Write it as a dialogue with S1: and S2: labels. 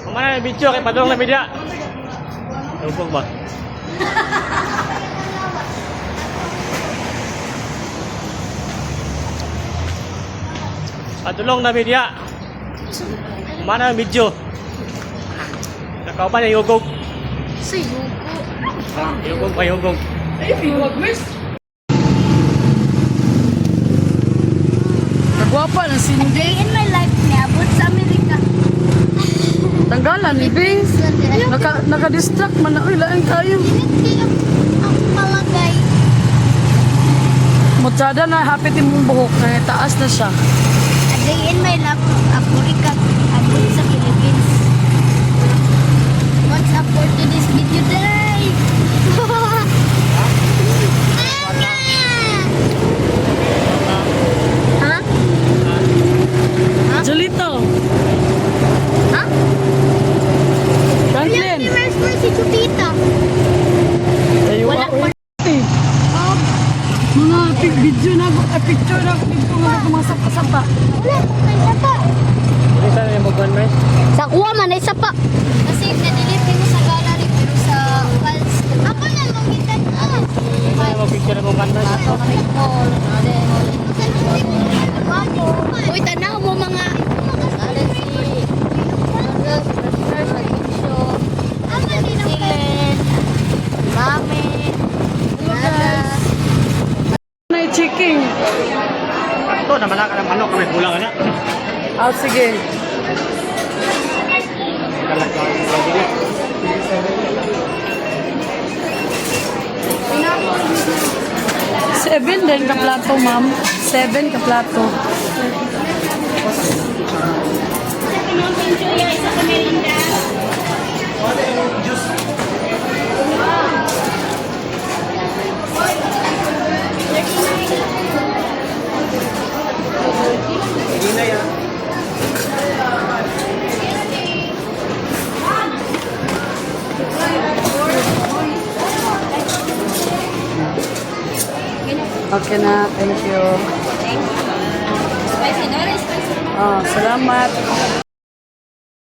S1: Mana video kay padung na media. Tupok ba? Padulong na media. Mana video? Nakau pa niya yugog.
S2: Sa yugo.
S1: Yugog pa yugog.
S2: Ay, biwag, miss.
S3: Nagwapa na si
S2: Day in my life niya, abot sa Amerika.
S3: Tanggalan ni Bing. Naka-distract man na. Uy, laing kayo.
S2: Hindi ang palagay.
S3: Mutsada na hapit yung buhok na taas na siya.
S2: A day in my life, Amerika, abot sa Philippines. What's up for today's video day? Ha?
S3: Julito.
S2: Ha?
S3: Franklin.
S2: Si Chupita.
S3: Ay,
S2: Wala
S3: wa-
S2: pa. Oh,
S3: Mga video na, picture na, picture na mga sapa-sapa.
S2: wala. May sapa.
S1: Dili sa yung magwan may.
S2: Sa kuha man, ay sapa. Kasi na-delete mo sa gallery pero sa files. Ako na magitan na.
S1: Ay mo picture mo kan may.
S2: Ato na recall. Uy, tanaw mo mga Mami, Nada.
S3: May chicken.
S1: Ito naman ka ng manok may kulang na.
S3: Ah, sige. Seven din ka plato, ma'am. 7 ka plato. Okay na, thank you.
S2: Spicy na, spicy.
S3: Oh, salamat.